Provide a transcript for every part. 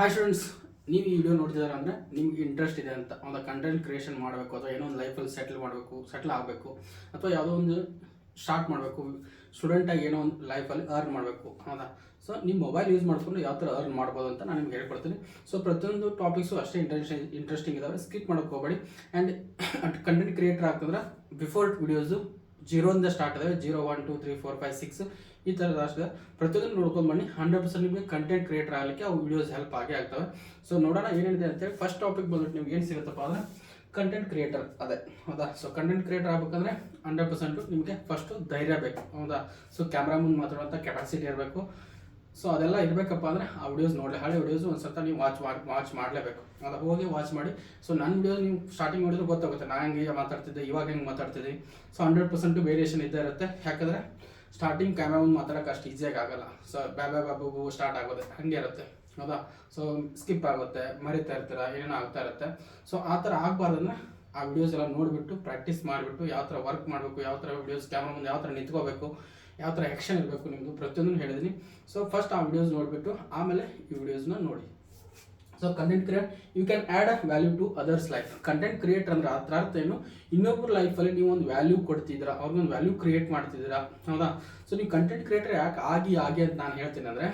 Hi students, ನೀವು ಈ video ನೋಡ್ತಿದ್ದಾರೆ ಅಂದರೆ ನಿಮ್ಗೆ ಇಂಟ್ರೆಸ್ಟ್ ಇದೆ ಅಂತ ಒಂದು ಕಂಟೆಂಟ್ ಕ್ರಿಯೇಷನ್ ಮಾಡಬೇಕು ಅಥವಾ ಏನೋ ಒಂದು ಲೈಫಲ್ಲಿ ಸೆಟ್ಲ್ ಆಗಬೇಕು ಅಥವಾ ಯಾವುದೋ ಒಂದು ಸ್ಟಾರ್ಟ್ ಮಾಡಬೇಕು, ಸ್ಟೂಡೆಂಟಾಗಿ ಏನೋ ಒಂದು ಲೈಫಲ್ಲಿ ಅರ್ನ್ ಮಾಡಬೇಕು. ಹೌದಾ? ಸೊ ನಿಮ್ಮ ಮೊಬೈಲ್ ಯೂಸ್ ಮಾಡಿಕೊಂಡು ಯಾವ ಥರ ಅರ್ನ್ ಮಾಡ್ಬೋದು ಅಂತ ನಾನು ನಿಮ್ಗೆ ಹೇಳ್ಕೊಡ್ತೀನಿ. ಸೊ ಪ್ರತಿಯೊಂದು ಟಾಪಿಕ್ಸು ಅಷ್ಟೇ ಇಂಟ್ರೆಸ್ಟಿಂಗ್ ಇದಾವೆ, ಸ್ಕಿಪ್ ಮಾಡೋಕ್ಕೆ ಹೋಗಬೇಡಿ. ಆ್ಯಂಡ್ ಕಂಟೆಂಟ್ ಕ್ರಿಯೇಟರ್ ಆಗ್ತಂದ್ರೆ ಬಿಫೋರ್ ವಿಡಿಯೋಸು ಜೀರೋಯಿಂದ ಸ್ಟಾರ್ಟ್ ಇದೆ. 0 1 2 3 4 5 6 ಈ ಥರದ ಅಷ್ಟೇ. ಪ್ರತಿಯೊಂದು ನೋಡ್ಕೊಂಡು ಬನ್ನಿ. 100% ನಿಮಗೆ ಕಂಟೆಂಟ್ ಕ್ರಿಯೇಟರ್ ಆಗಲಿಕ್ಕೆ ಅವು ವೀಡಿಯೋಸ್ ಹೆಲ್ಪ್ ಆಗೇ ಆಗ್ತವೆ. ಸೊ ನೋಡೋಣ ಏನೇನಿದೆ ಅಂತೇಳಿ. ಫಸ್ಟ್ ಟಾಪಿಕ್ ಬಂದ್ಬಿಟ್ಟು ನಿಮ್ಗೆ ಏನು ಸಿಗುತ್ತಪ್ಪ ಅಂದರೆ ಕಂಟೆಂಟ್ ಕ್ರಿಯೇಟರ್ ಅದೇ. ಹೌದಾ? ಸೊ ಕಂಟೆಂಟ್ ಕ್ರಿಯೇಟರ್ ಆಗಬೇಕಂದ್ರೆ 100% ನಿಮಗೆ ಫಸ್ಟು ಧೈರ್ಯ ಬೇಕು. ಹೌದಾ? ಸೊ ಕ್ಯಾಮ್ರಾ ಮುಂದೆ ಮಾತಾಡುವಂಥ ಕೆಪಾಸಿಟಿ ಇರಬೇಕು. ಸೊ ಅದೆಲ್ಲ ಇರಬೇಕಪ್ಪ ಅಂದರೆ ಆ ವಿಡಿಯೋಸ್ ನೋಡಲಿ. ಹಳೆ ವಿಡಿಯೋಸ್ ಒಂದು ಸ್ವಲ್ಪ ನೀವು ವಾಚ್ ಮಾಡಲೇಬೇಕು. ಅದು ಹೋಗಿ ವಾಚ್ ಮಾಡಿ. ಸೊ ನನ್ನ ವಿಡಿಯೋ ನೀವು ಸ್ಟಾರ್ಟಿಂಗ್ ನೋಡಿದ್ರೆ ಗೊತ್ತಾಗುತ್ತೆ ನಾನು ಹೆಂಗೆ ಮಾತಾಡ್ತಿದ್ದೆ, ಇವಾಗ ಹೆಂಗೆ ಮಾತಾಡ್ತಿದ್ದೆ. ಸೊ 100% ವೇರಿಯೇಷನ್ ಇದ್ದೇ ಇರುತ್ತೆ. ಯಾಕಂದರೆ ಸ್ಟಾರ್ಟಿಂಗ್ ಕ್ಯಾಮ್ರಾ ಮುಂದೆ ಮಾತಾಡೋಕೆ ಅಷ್ಟು ಈಸಿಯಾಗಿ ಆಗಲ್ಲ. ಸೊ ಬಾಬು ಸ್ಟಾರ್ಟ್ ಆಗೋದೆ ಹಂಗೆ ಇರುತ್ತೆ. ಹೌದಾ? ಸೊ ಸ್ಕಿಪ್ ಆಗುತ್ತೆ, ಮರಿತಾ ಇರ್ತೀರ, ಏನೇನೋ ಆಗ್ತಾ ಇರುತ್ತೆ. ಸೊ ಆ ಥರ ಆಗಬಾರ್ದಂದ್ರೆ ಆ ವಿಡಿಯೋಸ್ ಎಲ್ಲ ನೋಡಿಬಿಟ್ಟು ಪ್ರಾಕ್ಟೀಸ್ ಮಾಡಿಬಿಟ್ಟು ಯಾವ ಥರ ವರ್ಕ್ ಮಾಡಬೇಕು, ಯಾವ ಥರ ವಿಡಿಯೋಸ್ ಕ್ಯಾಮ್ರಾ ಮುಂದೆ ಯಾವ ಥರ ನಿಂತ್ಕೋಬೇಕು, ಯಾವ ಥರ ಆ್ಯಕ್ಷನ್ ಇರಬೇಕು ನಿಮ್ಮದು ಪ್ರತಿಯೊಂದನ್ನು ಹೇಳಿದ್ದೀನಿ. ಸೊ ಫಸ್ಟ್ ಆ ವಿಡಿಯೋಸ್ ನೋಡಿಬಿಟ್ಟು ಆಮೇಲೆ ಈ ವಿಡಿಯೋಸ್ನ ನೋಡಿ. So content create you can add a value to others life. Content creator ಅಂದ್ರೆ ಅದರ ಅರ್ಥ ಏನು, ಇನ್ನೊಬ್ಬರ ಲೈಫಲ್ಲಿ ನೀವು ಒಂದು ವ್ಯಾಲ್ಯೂ ಕೊಡ್ತಿದ್ದೀರಾ, ಅವ್ರಿಗೊಂದು ವ್ಯಾಲ್ಯೂ ಕ್ರಿಯೇಟ್ ಮಾಡ್ತಿದ್ದೀರಾ. ಹೌದಾ? ಸೊ ನೀವು ಕಂಟೆಂಟ್ ಕ್ರಿಯೇಟರ್ ಯಾಕೆ ಆಗಿ ಅಂತ ನಾನು ಹೇಳ್ತೀನಿ ಅಂದರೆ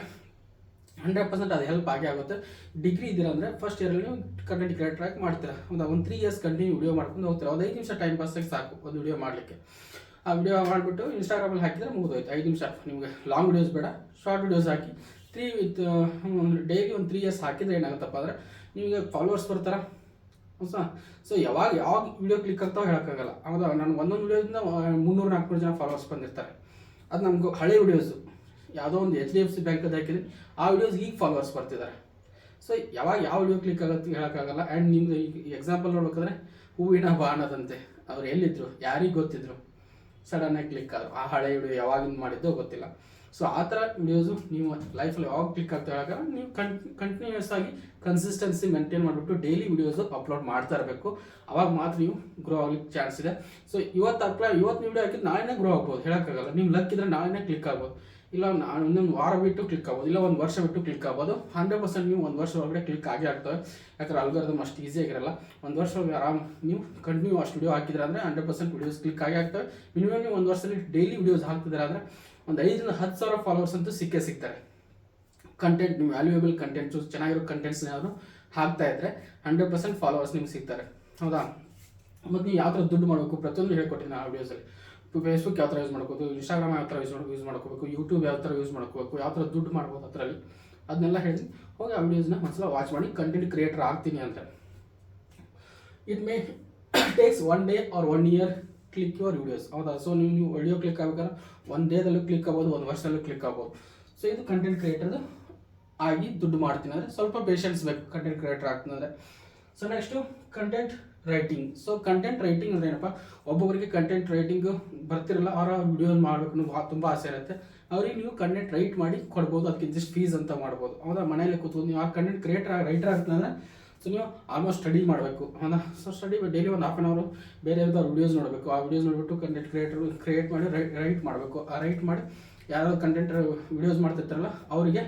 100% ಅದು ಹೆಲ್ಪ್ ಆಗೇ ಆಗುತ್ತೆ. ಡಿಗ್ರಿ ಇದ್ದೀರಾ ಅಂದರೆ ಫಸ್ಟ್ ಇಯರಲ್ಲಿ ನೀವು ಕಂಟೆಂಟ್ ಕ್ರಿಯೇಟರ್ ಆಗಿ ಮಾಡ್ತೀರಾ. ಹೌದಾ? ಒಂದು 3 years ಕಂಟಿನ್ಯೂ ವಿಡಿಯೋ ಮಾಡ್ಕೊಂಡು ಹೋಗ್ತೀರಾ. ಒಂದು 5 ನಿಮಿಷ ಟೈಮ್ ಪಾಸಾಗಿ ಸಾಕು ಒಂದು ವಿಡಿಯೋ ಮಾಡಲಿಕ್ಕೆ. ಆ ವಿಡಿಯೋ ಮಾಡಿಬಿಟ್ಟು ಇನ್ಸ್ಟಾಗ್ರಾಮಲ್ಲಿ ಹಾಕಿದರೆ ಮುಗಿದೋಯ್ತು. 5 ನಿಮಿಷ. ನಿಮಗೆ ಲಾಂಗ್ ವಿಡಿಯೋಸ್ ಬೇಡ, ಶಾರ್ಟ್ ವಿಡಿಯೋಸ್ ಹಾಕಿ ಡೈಲಿ ಒಂದು 3 years ಹಾಕಿದರೆ ಏನಾಗುತ್ತಪ್ಪ ಅಂದರೆ ನಿಮಗೆ ಫಾಲೋವರ್ಸ್ ಬರ್ತಾರ. ಹೊಸ ಸೊ ಯಾವಾಗ ವಿಡಿಯೋ ಕ್ಲಿಕ್ ಆಗ್ತಾವೆ ಹೇಳೋಕ್ಕಾಗಲ್ಲ. ಹೌದಾ? ನಾನು ಒಂದೊಂದು ವಿಡಿಯೋದಿಂದ 300-400 ಜನ ಫಾಲೋವರ್ಸ್ ಬಂದಿರ್ತಾರೆ. ಅದು ನಮಗೂ ಹಳೆ ವಿಡಿಯೋಸು ಯಾವುದೋ ಒಂದು HDFC ಬ್ಯಾಂಕದ್ದು ಹಾಕಿದ್ರೆ ಆ ವಿಡಿಯೋಸ್ ಈಗ ಫಾಲೋವರ್ಸ್ ಬರ್ತಿದ್ದಾರೆ. ಸೊ ಯಾವಾಗ ಯಾವ ವಿಡಿಯೋ ಕ್ಲಿಕ್ ಆಗುತ್ತೆ ಹೇಳೋಕ್ಕಾಗಲ್ಲ. ಆ್ಯಂಡ್ ನಿಮ್ಮದು ಎಕ್ಸಾಂಪಲ್ ನೋಡ್ಬೇಕಾದ್ರೆ ಹೂವಿನ ಬಾಣದಂತೆ ಅವ್ರು ಎಲ್ಲಿದ್ದರು, ಯಾರಿಗೆ ಗೊತ್ತಿದ್ರು, ಸಡನ್ನಾಗಿ ಕ್ಲಿಕ್ ಆದರು. ಆ ಹಳೆ ವಿಡಿಯೋ ಯಾವಾಗಿಂದ ಮಾಡಿದ್ದೋ ಗೊತ್ತಿಲ್ಲ. ಸೊ ಆ ಥರ ವಿಡಿಯೋಸು ನೀವು ಲೈಫಲ್ಲಿ ಯಾವಾಗ ಕ್ಲಿಕ್ ಆಗ್ತಾ ಹೇಳೋಕ್ಕಾಗ ನೀವು ಕಂಟಿನ್ಯೂಸ್ ಆಗಿ ಕನ್ಸಿಸ್ಟೆನ್ಸಿ ಮೇಂಟೈನ್ ಮಾಡಿಬಿಟ್ಟು ಡೈಲಿ ವಿಡಿಯೋಸು ಅಪ್ಲೋಡ್ ಮಾಡ್ತಾ ಇರಬೇಕು. ಅವಾಗ ಮಾತ್ರ ನೀವು ಗ್ರೋ ಆಗ್ಲಿಕ್ಕೆ ಚಾನ್ಸ್ ಇದೆ. ಸೊ ಇವತ್ತು ವಿಡಿಯೋ ಹಾಕಿದ್ದು ನಾಳೆನೇ ಗ್ರೋ ಆಗ್ಬೋದು, ಹೇಳೋಕ್ಕಾಗಲ್ಲ. ನೀವು ಲಕ್ ಇದ್ರೆ ನಾಳೆನೇ ಕ್ಲಿಕ್ ಆಗ್ಬೋದು, ಇಲ್ಲ ಇನ್ನೊಂದು ವಾರ ಬಿಟ್ಟು ಕ್ಲಿಕ್ ಆಗ್ಬೋದು, ಇಲ್ಲ ಒಂದು ವರ್ಷ ಬಿಟ್ಟು ಕ್ಲಿಕ್ ಆಗ್ಬೋದು. 100% ನೀವು ಒಂದು ವರ್ಷ ಒಳಗಡೆ ಕ್ಲಿಕ್ ಆಗೇ ಆಗ್ತವೆ. ಯಾಕಂದ್ರೆ ಅಲ್ಗಾರಿದಮ್ ಅಷ್ಟು ಈಸಿಯಾಗಿರಲ್ಲ. ಒಂದು ವರ್ಷ ಆರಾಮ್ ನೀವು ಕಂಟಿನ್ಯೂ ಅಷ್ಟು ವಿಡಿಯೋ ಹಾಕಿದ್ರೆ ಅಂದರೆ 100% ವಿಡಿಯೋಸ್ ಕ್ಲಿಕ್ ಆಗೇ ಆಗ್ತವೆ. ಮಿನಿಮಮ್ ನೀವು ಒಂದು ವರ್ಷದಲ್ಲಿ ಡೈಲಿ ವಿಡಿಯೋಸ್ ಹಾಕ್ತಿದ್ದಾರೆ ಅಂದರೆ ಒಂದು 5,000-10,000 ಫಾಲೋವರ್ಸ್ ಅಂತೂ ಸಿಗ್ತಾರೆ. ಕಂಟೆಂಟ್ ನೀವು ವ್ಯಾಲ್ಯೂಯಬಲ್ ಕಂಟೆಂಟ್ಸು, ಚೆನ್ನಾಗಿರೋ ಕಂಟೆಂಟ್ಸ್ ಏನಾದರೂ ಹಾಕ್ತಾ ಇದ್ದರೆ 100% ಫಾಲೋವರ್ಸ್ ನಿಮ್ಗೆ ಸಿಗ್ತಾರೆ. ಹೌದಾ? ಮತ್ತು ನೀವು ಯಾವ ಥರ ದುಡ್ಡು ಮಾಡಬೇಕು ಪ್ರತಿಯೊಂದು ಹೇಳ್ಕೊಟ್ಟಿದ್ದೀನಿ ಆ ವಿಡಿಯೋಸಲ್ಲಿ. ಫೇಸ್ಬುಕ್ ಯಾವ ಥರ ಯೂಸ್ ಮಾಡ್ಕೋಬೇಕು, ಇನ್ಸ್ಟಾಗ್ರಾಮ್ ಯಾವ ಥರ ಯೂಸ್ ಮಾಡ್ಕೋಬೇಕು, ಯೂಟ್ಯೂಬ್ ಯಾವ ಥರ ಯೂಸ್ ಮಾಡ್ಕೋಬೇಕು, ಯಾವ ಥರ ದುಡ್ಡು ಮಾಡ್ಬೋದು ಅದರಲ್ಲಿ, ಅದನ್ನೆಲ್ಲ ಹೇಳಿ ಹೋಗಿ ಆ ವಿಡಿಯೋಸ್ನ ಒಂದ್ಸಲ ವಾಚ್ ಮಾಡಿ ಕಂಟೆಂಟ್ ಕ್ರಿಯೇಟರ್ ಆಗ್ತೀನಿ ಅಂತ. It may takes 1 day or 1 year click your videos. ಹೌದಾ? ಸೊ ನೀವು ವಿಡಿಯೋ ಕ್ಲಿಕ್ ಆಗ್ಬೇಕಾದ್ರೆ 1 ಡೇದಲ್ಲೂ ಕ್ಲಿಕ್ ಆಗ್ಬೋದು, 1 ವರ್ಷದಲ್ಲೂ ಕ್ಲಿಕ್ ಆಗ್ಬೋದು. ಸೊ ಇದು ಕಂಟೆಂಟ್ ಕ್ರಿಯೇಟರ್ದು ಆಗಿ ದುಡ್ಡು ಮಾಡ್ತೀನಿ ಅಂದರೆ ಸ್ವಲ್ಪ ಪೇಷನ್ಸ್ ಬೇಕು ಕಂಟೆಂಟ್ ಕ್ರಿಯೇಟರ್ ಆಗ್ತೀನಿ ಅಂದರೆ. So next content writing. So content writing ಅಂದರೆ ಏನಪ್ಪ, ಒಬ್ಬೊಬ್ಬರಿಗೆ ಕಂಟೆಂಟ್ ರೈಟಿಂಗ್ ಬರ್ತಿರಲ್ಲ, ಅವರ ವಿಡಿಯೋ ಮಾಡಬೇಕು ಅನ್ನೋ ತುಂಬ ಆಸೆ ಇರುತ್ತೆ. ಅವ್ರಿಗೆ ನೀವು ಕಂಟೆಂಟ್ ರೈಟ್ ಮಾಡಿ ಕೊಡ್ಬೋದು, ಅದಕ್ಕೆ ಜಸ್ಟ್ ಫೀಸ್ ಅಂತ ಮಾಡ್ಬೋದು. ಹೌದಾ? ಮನೆಯಲ್ಲೇ ಕೂತ್ಕೊಂಡು ನೀವು ಆ ಕಂಟೆಂಟ್ ರೈಟರ್ ಆಗ್ತಂದ್ರೆ ಸೊ ನೀವು ಆಲ್ಮೋಸ್ಟ್ ಸ್ಟಡಿ ಮಾಡಬೇಕು. ಹೌದಾ? ಸೊ ಸ್ಟಡಿ ಡೈಲಿ ಒಂದು 1/2 hour ಬೇರೆ ಯಾವ್ದಾದ್ರು ವಿಡಿಯೋಸ್ ನೋಡಬೇಕು. ಆ ವಿಡಿಯೋಸ್ ನೋಡಿಬಿಟ್ಟು ಕಂಟೆಂಟ್ ಕ್ರಿಯೇಟ್ ಮಾಡಿ ರೈಟ್ ಮಾಡಬೇಕು. ಆ ರೈಟ್ ಮಾಡಿ ಯಾರು ಕಂಟೆಂಟ್ ವಿಡಿಯೋಸ್ ಮಾಡ್ತಿರ್ತಾರಲ್ಲ ಅವರಿಗೆ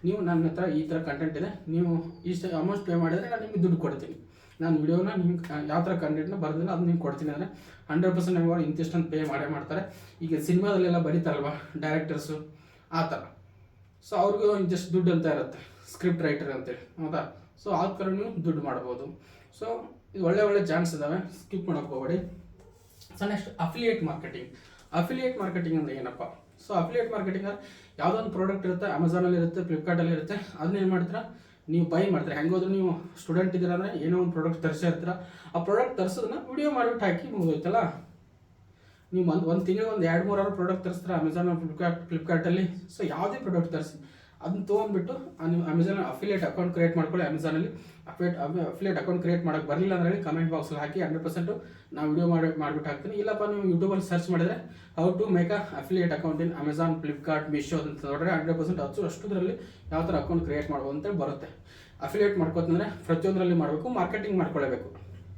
ನೀವು ನನ್ನ ಹತ್ರ ಈ ಥರ ಕಂಟೆಂಟ್ ಇದೆ, ನೀವು ಇಷ್ಟು ಅಮೌಂಟ್ ಪೇ ಮಾಡಿದರೆ ನಾನು ನಿಮಗೆ ದುಡ್ಡು ಕೊಡ್ತೀನಿ. ನಾನು ವಿಡಿಯೋನ ನಿಮ್ಗೆ ಯಾವ ಥರ ಕಂಟೆಂಟ್ನ ಬರ್ದಿಲ್ಲ ಅದು ನಿಮ್ಗೆ ಕೊಡ್ತೀನಿ ಅಂದರೆ 100% ನಮಗೆ ಇಂತಿಷ್ಟೊಂದು ಪೇ ಮಾಡ್ತಾರೆ. ಈಗ ಸಿನಿಮಾದಲ್ಲೆಲ್ಲ ಬರೀತಾರಲ್ವ ಡೈರೆಕ್ಟರ್ಸು, ಆ ಥರ. ಸೊ ಅವ್ರಿಗೂ ಇಂತಿಷ್ಟು ದುಡ್ಡು ಅಂತ ಇರುತ್ತೆ, ಸ್ಕ್ರಿಪ್ಟ್ ರೈಟರ್ ಅಂತೇಳಿ. ಹೌದಾ? ಸೊ ಆ ಥರ ನೀವು ದುಡ್ಡು ಮಾಡ್ಬೋದು. ಸೊ ಇದು ಒಳ್ಳೆ ಚಾನ್ಸ್ ಇದ್ದಾವೆ, ಸ್ಕಿಪ್ ಮಾಡೋಕ್ಕೆ ಹೋಗಬೇಡಿ. ಸೊ ನೆಕ್ಸ್ಟ್ ಅಫಿಲಿಯೇಟ್ ಮಾರ್ಕೆಟಿಂಗ್ ಅಂದರೆ ಏನಪ್ಪ? ಸೊ ಅಫಿಲಿಯೇಟ್ ಮಾರ್ಕೆಟಿಂಗ್ ಅಂದರೆ ಯಾವುದೋ ಒಂದು ಪ್ರಾಡಕ್ಟ್ ಇರುತ್ತೆ, ಅಮೆಝಾನಲ್ಲಿ ಇರುತ್ತೆ, ಫ್ಲಿಪ್ಕಾರ್ಟಲ್ಲಿ ಇರುತ್ತೆ, ಅದನ್ನೇನು ಮಾಡ್ತೀರಾ ನೀವು ಬೈ ಮಾಡ್ತೀರಾ. ಹೆಂಗೋದ್ರು ನೀವು ಸ್ಟೂಡೆಂಟ್ ಇದ್ದೀರ ಅಂದರೆ ಏನೋ ಒಂದು ಪ್ರಾಡಕ್ಟ್ ತರಿಸಿರ್ತೀರ, ಆ ಪ್ರಾಡಕ್ಟ್ ತರಿಸೋದನ್ನ ವಿಡಿಯೋ ಮಾಡಿಬಿಟ್ಟು ಹಾಕಿ ಮುಗಿದೋಯ್ತಲ್ಲ. ನೀವು ಒಂದು ತಿಂಗಳು ಒಂದು 2-3 ಪ್ರಾಡಕ್ಟ್ ತರಿಸ್ತಾರೆ ಅಮೆಝಾನ್ ಫ್ಲಿಪ್ಕಾರ್ಟಲ್ಲಿ. ಸೊ ಯಾವುದೇ ಪ್ರಾಡಕ್ಟ್ ತರಿಸಿ ಅದನ್ನ ತೊಗೊಂಡ್ಬಿಟ್ಟು ನೀವು ಅಮೆಝಾನ್ ಅಫಿಲಿಯೇಟ್ ಅಕೌಂಟ್ ಕ್ರಿಯೇಟ್ ಮಾಡ್ಕೊಳ್ಳಿ. ಅಮೆಝಾನಲ್ಲಿ ಅಫಿಲಿಯೇಟ್ ಅಕೌಂಟ್ ಕ್ರಿಯೇಟ್ ಮಾಡೋಕ್ಕೆ ಬರಲಿಲ್ಲ ಅಂದರೆ ಕಮೆಂಟ್ ಬಾಕ್ಸಲ್ಲಿ ಹಾಕಿ, 100% ನಾನು ವಿಡಿಯೋ ಮಾಡಿಬಿಟ್ಟು ಹಾಕ್ತೀನಿ. ಇಲ್ಲಪ್ಪ ನೀವು ಯೂಟ್ಯೂಬಲ್ಲಿ ಸರ್ಚ್ ಮಾಡಿದರೆ how to make affiliate account in Amazon, Flipkart, Meesho ಅಂತ ನೋಡಿದ್ರೆ 100% ಅಷ್ಟುದರಲ್ಲಿ ಯಾವ ಥರ ಅಕೌಂಟ್ ಕ್ರಿಯೇಟ್ ಮಾಡ್ಬೋದು ಅಂತೇಳಿ ಬರುತ್ತೆ. ಅಫಿಲಿಯೇಟ್ ಮಾಡ್ಕೋತಂದರೆ ಪ್ರತಿಯೊಂದರಲ್ಲಿ ಮಾಡಬೇಕು, ಮಾರ್ಕೆಟಿಂಗ್ ಮಾಡ್ಕೊಳ್ಳೇಬೇಕು.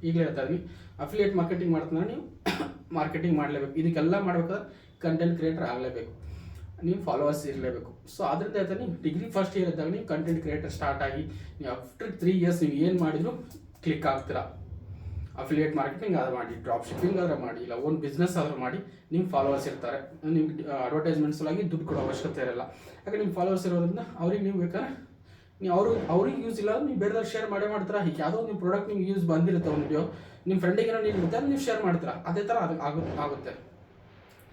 ಈಗಲೇ ಹೇಳ್ತಾ ಇದ್ದೀನಿ, ಅಫಿಲಿಯೇಟ್ ಮಾರ್ಕೆಟಿಂಗ್ ಮಾಡ್ತಂದ್ರೆ ನೀವು ಮಾರ್ಕೆಟಿಂಗ್ ಮಾಡಲೇಬೇಕು. ಇದಕ್ಕೆಲ್ಲ ಮಾಡಬೇಕಾದ್ರೆ ಕಂಟೆಂಟ್ ಕ್ರಿಯೇಟರ್ ಆಗಲೇಬೇಕು. ನೀವು ಫಾಲೋವರ್ಸ್ ಇರಲೇಬೇಕು. ಸೊ ಅದರಿಂದ ಆಯ್ತಾ ನೀವು ಡಿಗ್ರಿ ಫಸ್ಟ್ ಇಯರ್ ಇದ್ದಾಗ ನೀವು ಕಂಟೆಂಟ್ ಕ್ರಿಯೇಟರ್ ಸ್ಟಾರ್ಟ್ ಆಗಿ ನೀವು ಆಫ್ಟರ್ 3 ಇಯರ್ಸ್ ನೀವು ಏನು ಮಾಡಿದ್ರು ಕ್ಲಿಕ್ ಆಗ್ತೀರಾ. ಅಫಿಲಿಯೇಟ್ ಮಾರ್ಕೆಟಿಂಗ್ ಆದರೂ ಮಾಡಿ, ಡ್ರಾಪ್ ಶಿಪ್ಪಿಂಗ್ ಆದರೂ ಮಾಡಿ, ಇಲ್ಲ ಓನ್ ಬಿಸ್ನೆಸ್ ಆದರೂ ಮಾಡಿ, ನಿಮ್ಮ ಫಾಲೋವರ್ಸ್ ಇರ್ತಾರೆ. ನಿಮ್ಗೆ ಅಡ್ವರ್ಟೈಸ್ಮೆಂಟ್ಸ್ ಆಗಿ ದುಡ್ಡು ಕೊಡೋ ಅವಶ್ಯಕತೆ ಇರಲ್ಲ. ಯಾಕಂದ್ರೆ ನಿಮ್ಮ ಫಾಲೋವರ್ಸ್ ಇರೋದ್ರಿಂದ ಅವ್ರಿಗೆ ನೀವು ಬೇಕಾದ್ರೆ ನೀವು ಅವ್ರಿಗೆ ಯೂಸ್ ಇಲ್ಲ ನೀವು ಬೇರೆದವ್ರು ಶೇರ್ ಮಾಡ್ತಾರೆ. ಈಗ ಯಾವುದೋ ಒಂದು ಪ್ರಾಡಕ್ಟ್ ನಿಮ್ಗೆ ಯೂಸ್ ಬಂದಿರುತ್ತೆ, ಒಂದು ವಿಡಿಯೋ ನಿಮ್ಮ ಫ್ರೆಂಡಿಗೆ ಏನೋ ನೀಡಿರುತ್ತೆ, ಅದು ನೀವು ಶೇರ್ ಮಾಡ್ತೀರಾ. ಅದೇ ಥರ ಅದು ಆಗುತ್ತೆ.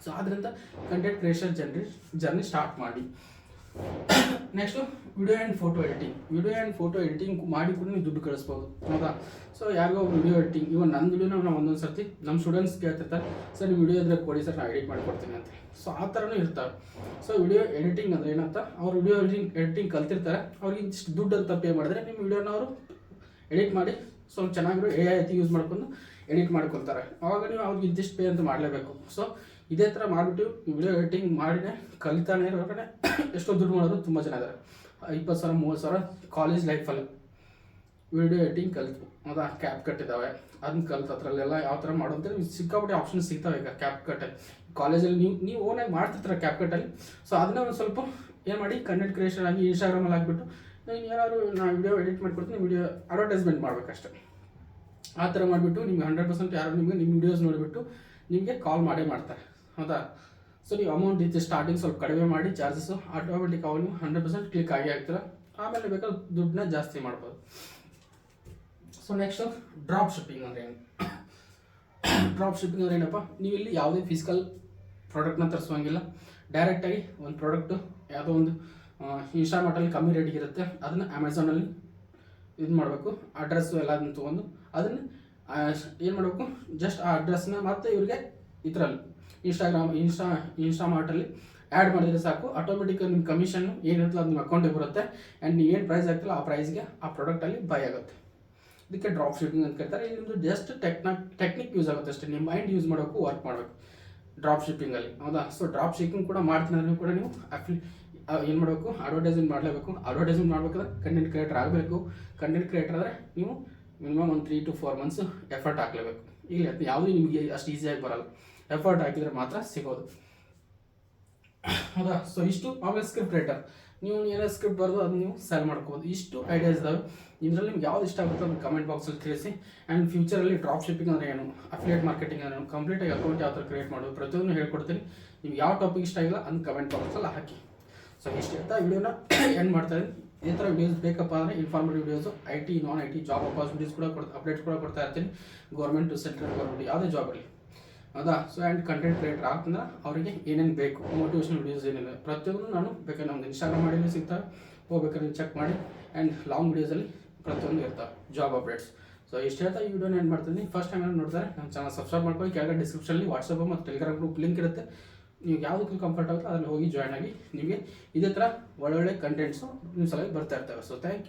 ಸೊ ಆದ್ದರಿಂದ ಕಂಟೆಂಟ್ ಕ್ರಿಯೇಷನ್ ಜರ್ನಿ ಸ್ಟಾರ್ಟ್ ಮಾಡಿ. Next video and photo editing ಮಾಡಿ ಕೂಡ ನೀವು ದುಡ್ಡು ಕಳಿಸ್ಬೋದು, ಹೌದಾ. ಸೊ ಯಾರಿಗೋ ವಿಡಿಯೋ ಎಡಿಟಿಂಗ್, ಇವನ್ ನನ್ನ ವಿಡಿಯೋನ ನಾವು ಒಂದೊಂದು ಸರ್ತಿ ನಮ್ಮ ಸ್ಟೂಡೆಂಟ್ಸ್ ಕೇಳ್ತಿರ್ತಾರೆ, ಸರ್ ನೀವು ವಿಡಿಯೋ ಇದ್ರೆ ಕೊಡಿ ಸರ್, ನಾನು ಎಡಿಟ್ ಮಾಡಿಕೊಡ್ತೀನಿ ಅಂತ. ಸೊ ಆ ಥರನೂ ಇರ್ತಾರೆ. ಸೊ ವಿಡಿಯೋ ಎಡಿಟಿಂಗ್ ಅಂದರೆ ಏನಂತ, ಅವ್ರು ವಿಡಿಯೋ ಎಡಿಟಿಂಗ್ ಕಲ್ತಿರ್ತಾರೆ, ಅವ್ರಿಗೆ ಇಷ್ಟು ದುಡ್ಡು ಅಂತ ಪೇ ಮಾಡಿದ್ರೆ ನಿಮ್ಮ ವಿಡಿಯೋನ ಅವರು ಎಡಿಟ್ ಮಾಡಿ ಸ್ವಲ್ಪ ಚೆನ್ನಾಗಿರೋ AI ಯೂಸ್ ಮಾಡ್ಕೊಂಡು ಎಡಿಟ್ ಮಾಡ್ಕೊಳ್ತಾರೆ. ಆವಾಗ ನೀವು ಅವ್ರಿಗೆ ಇಂತಿಷ್ಟು ಪೇ ಅಂತ ಮಾಡಲೇಬೇಕು. ಸೊ ಇದೇ ಥರ ಮಾಡಿಬಿಟ್ಟು ವಿಡಿಯೋ ಎಡಿಟಿಂಗ್ ಮಾಡಿನೇ ಕಲಿತಾನೆ ಇರೋಕಡೆ ಎಷ್ಟೋ ದುಡ್ಡು ಮಾಡೋದು ತುಂಬ ಜನ ಇದ್ದಾರೆ. 20,000 30,000 ಕಾಲೇಜ್ ಲೈಫಲ್ಲಿ ವಿಡಿಯೋ ಎಡಿಟಿಂಗ್ ಕಲಿತು, ಹೌದಾ. ಕ್ಯಾಪ್ ಕಟ್ ಇದ್ದಾವೆ, ಅದನ್ನ ಕಲಿತು ಅದರಲ್ಲೆಲ್ಲ ಯಾವ ಥರ ಮಾಡೋದು ಸಿಕ್ಕಾಪಟ್ಟೆ ಆಪ್ಷನ್ ಸಿಗ್ತಾವೆ. ಈಗ ಕ್ಯಾಪ್ ಕಟ್ಟಲ್ಲಿ ಕಾಲೇಜಲ್ಲಿ ನೀವು ಓನಾಗಿ ಮಾಡ್ತಿರ್ತಾರೆ ಕ್ಯಾಪ್ ಕಟ್ಟಲ್ಲಿ. ಸೊ ಅದನ್ನ ಒಂದು ಸ್ವಲ್ಪ ಏನು ಮಾಡಿ ಕಂಟೆಂಟ್ ಕ್ರಿಯೇಷನ್ ಆಗಿ ಇನ್ಸ್ಟಾಗ್ರಾಮಲ್ಲಿ ಹಾಕ್ಬಿಟ್ಟು ಏನಾದ್ರು ನಾನು ವಿಡಿಯೋ ಎಡಿಟ್ ಮಾಡಿಕೊಡ್ತೀನಿ, ವಿಡಿಯೋ ಅಡ್ವರ್ಟೈಸ್ಮೆಂಟ್ ಮಾಡಬೇಕಷ್ಟೆ. ಆ ಥರ ಮಾಡಿಬಿಟ್ಟು ನಿಮ್ಗೆ 100% ಯಾರು ನಿಮ್ಮ ವಿಡಿಯೋಸ್ ನೋಡಿಬಿಟ್ಟು ನಿಮಗೆ ಕಾಲ್ ಮಾಡ್ತಾರೆ, ಹೌದಾ. ಸೊ ನೀವು ಅಮೌಂಟ್ ಇತ್ತು ಸ್ಟಾರ್ಟಿಂಗ್ ಸ್ವಲ್ಪ ಕಡಿಮೆ ಮಾಡಿ ಚಾರ್ಜಸ್ಸು, ಆಟೋಮೆಟಿಕ್ ಅವಾಗ ನೀವು 100% ಕ್ಲಿಕ್ ಆಗಿ ಆಗ್ತೀರಾ. ಆಮೇಲೆ ಬೇಕಾದ್ರೆ ದುಡ್ಡನ್ನ ಜಾಸ್ತಿ ಮಾಡ್ಬೋದು. ಸೊ ನೆಕ್ಸ್ಟು ಡ್ರಾಪ್ ಶಿಪ್ಪಿಂಗ್ ಅಂದರೆ ಏನು? ಡ್ರಾಪ್ ಶಿಪ್ಪಿಂಗ್ ಅಂದರೆ ಏನಪ್ಪ, ನೀವು ಇಲ್ಲಿ ಯಾವುದೇ ಫಿಸಿಕಲ್ ಪ್ರಾಡಕ್ಟ್ನ ತರಿಸೋಂಗಿಲ್ಲ. ಡೈರೆಕ್ಟಾಗಿ ಒಂದು ಪ್ರಾಡಕ್ಟು ಯಾವುದೋ ಒಂದು ಇನ್ಸ್ಟಾಮಾರ್ಟಲ್ಲಿ ಕಮ್ಮಿ ರೇಟಿಗೆ ಇರುತ್ತೆ, ಅದನ್ನು ಅಮೆಝಾನಲ್ಲಿ ಇದು ಮಾಡಬೇಕು, ಅಡ್ರೆಸ್ಸು ಎಲ್ಲದನ್ನು ತೊಗೊಂಡು ಅದನ್ನು ಏನು ಮಾಡಬೇಕು, ಜಸ್ಟ್ ಆ ಅಡ್ರೆಸ್ನ ಮತ್ತು ಇವ್ರಿಗೆ ಇದರಲ್ಲಿ ಇನ್ಸ್ಟಾಮಾರ್ಟಲ್ಲಿ ಆ್ಯಡ್ ಮಾಡಿದರೆ ಸಾಕು. ಆಟೋಮೆಟಿಕ್ ನಿಮ್ಮ ಕಮಿಷನ್ ಏನಿರ್ತಲ್ಲ ಅದು ನಿಮ್ಮ ಅಕೌಂಟಿಗೆ ಬರುತ್ತೆ. ಆ್ಯಂಡ್ ನೀವು ಏನು ಪ್ರೈಸ್ ಆಗ್ತಿಲ್ಲ ಆ ಪ್ರೈಸ್ಗೆ ಆ ಪ್ರಾಡಕ್ಟಲ್ಲಿ ಬೈ ಆಗುತ್ತೆ. ಇದಕ್ಕೆ ಡ್ರಾಪ್ ಶಿಪ್ಪಿಂಗ್ ಅಂತ ಕರೀತಾರೆ. ಇದು ಜಸ್ಟ್ ಟೆಕ್ನಿಕ್ ಯೂಸ್ ಆಗುತ್ತೆ ಅಷ್ಟೇ. ನಿಮ್ಮ ಮೈಂಡ್ ಯೂಸ್ ಮಾಡೋಕ್ಕೂ ವರ್ಕ್ ಮಾಡಬೇಕು ಡ್ರಾಪ್ ಶಿಪ್ಪಿಂಗಲ್ಲಿ, ಹೌದಾ. ಸೊ ಡ್ರಾಪ್ ಶಿಪ್ಪಿಂಗ್ ಕೂಡ ಮಾಡ್ತೀನಿ ಅಂದರೆ ಕೂಡ ನೀವು ಏನು ಮಾಡಬೇಕು, ಅಡ್ವರ್ಟೈಸ್ಮೆಂಟ್ ಮಾಡಲೇಬೇಕು. ಅಡ್ವರ್ಟೈಸ್ಮೆಂಟ್ ಮಾಡಬೇಕಾದ್ರೆ ಕಂಟೆಂಟ್ ಕ್ರಿಯೇಟರ್ ಆಗಬೇಕು. ಕಂಟೆಂಟ್ ಕ್ರಿಯೇಟರ್ ಆದರೆ ನೀವು ಮಿನಿಮಮ್ ಒಂದು 3 to 4 months ಎಫರ್ಟ್ ಹಾಕಲೇಬೇಕು. ಇಲ್ಲ ಯಾವುದೂ ನಿಮಗೆ ಅಷ್ಟು ಈಸಿಯಾಗಿ ಬರಲ್ಲ, ಎಫರ್ಟ್ ಹಾಕಿದರೆ ಮಾತ್ರ ಸಿಗೋದು, ಹೌದಾ. ಸೊ ಇಷ್ಟು. ಆಮೇಲೆ ಸ್ಕ್ರಿಪ್ಟ್ ರೈಟರ್, ನೀವು ಏನೋ ಸ್ಕ್ರಿಪ್ಟ್ ಬರೆದು ಅದನ್ನ ನೀವು ಸೆಲ್ ಮಾಡ್ಕೋಬೋದು. ಇಷ್ಟು ಐಡಿಯಾಸ್ ಇದಾವೆ. ಇದರಲ್ಲಿ ನಿಮ್ಗೆ ಯಾವ್ದು ಇಷ್ಟ ಆಗುತ್ತೋ ಅದನ್ನು ಕಮೆಂಟ್ ಬಾಕ್ಸಲ್ಲಿ ತಿಳಿಸಿ. ಆ್ಯಂಡ್ ಫ್ಯೂಚರಲ್ಲಿ ಡ್ರಾಪ್ ಶಿಪ್ಪಿಂಗ್ ಅಂದರೆ ಏನು, ಅಫಿಲಿಯೇಟ್ ಮಾರ್ಕೆಟಿಂಗ್ ಅಂದರೆ ಏನು, ಕಂಪ್ಲೀಟಾಗಿ ಅಕೌಂಟ್ ಯಾವ ಥರ ಕ್ರಿಯೇಟ್ ಮಾಡೋದು ಪ್ರತಿಯೊಂದು ಹೇಳ್ಕೊಡ್ತೀನಿ. ನಿಮ್ಗೆ ಯಾವ ಟಾಪಿಕ್ ಇಷ್ಟ ಆಗಿಲ್ಲ ಅದನ್ನು ಕಮೆಂಟ್ ಬಾಕ್ಸಲ್ಲಿ ಹಾಕಿ. ಸೊ ಇಷ್ಟು ಅಂತ ವಿಡಿಯೋನ ಎಂಡ್ ಮಾಡ್ತಾಯಿದ್ದೀನಿ. ಇದೇ ಥರ ವೀಡಿಯೋಸ್ ಬೇಕಪ್ಪ ಅಂದರೆ informative videos, IT non IT job opportunities ಕೂಡ ಅಪ್ಡೇಟ್ಸ್ ಕೂಡ ಕೊಡ್ತಾ ಇರ್ತೀನಿ. ಗೌರ್ಮೆಂಟ್ ಸೆಂಟ್ರಲ್ ಗೌರ್ಮೆಂಟ್ ಯಾವುದೇ ಜಾಬ್ ಇರಲಿ, ಹೌದಾ. ಸೊ ಆ್ಯಂಡ್ ಕಂಟೆಂಟ್ ಕ್ರಿಯೇಟರ್ ಆಗ್ತಂದ್ರೆ ಅವರಿಗೆ ಏನೇನು ಬೇಕು, ಮೋಟಿವೇಶನಲ್ ವೀಡಿಯೋಸ್ ಏನಿದೆ ಪ್ರತಿಯೊಂದು ನಾನು ಬೇಕಾದ್ರೆ ನಮ್ಮದು ಇನ್ಸ್ಟಾಗ್ರಾಮ್ ಮಾಡಿನೇ ಸಿಗ್ತವೆ, ಹೋಗ್ಬೇಕಾದ್ರೆ ನೀವು ಚೆಕ್ ಮಾಡಿ. ಆ್ಯಂಡ್ ಲಾಂಗ್ ವೀಡಿಯೋಸಲ್ಲಿ ಪ್ರತಿಯೊಂದು ಇರ್ತವೆ ಜಾಬ್ ಅಪ್ಡೇಟ್ಸ್. ಸೊ ಇಷ್ಟು ಹೇಳ್ತಾ ಈ ವಿಡಿಯೋನ ಏನು ಮಾಡ್ತೀನಿ, ಫಸ್ಟ್ ಟೈಮ್ ನೋಡ್ತಾರೆ ನಮ್ಮ ಚಾನಲ್ ಸಬ್ಸ್ಕ್ರೈಬ್ ಮಾಡ್ಕೊಳ್ಳಿ. ಕೆಳಗಡೆ ಡಿಸ್ಕ್ರಿಪ್ಷನಲ್ಲಿ ವಾಟ್ಸಪ್ ಮತ್ತು ಟೆಲಿಗ್ರಾಮ್ ಗ್ರೂಪ್ ಲಿಂಕ್ ಇರುತ್ತೆ. ನೀವು ಯಾವುದಕ್ಕೆ ಕಂಫರ್ಟ್ ಆಗುತ್ತೆ ಅದರಲ್ಲಿ ಹೋಗಿ ಜಾಯ್ನ್ ಆಗಿ ನಿಮಗೆ ಇದೇ ಥರ ಒಳ್ಳೊಳ್ಳೆ ಕಂಟೆಂಟ್ಸು ನಿಮ್ಮ ಸಲ ಬರ್ತಾ ಇರ್ತವೆ. So thank you.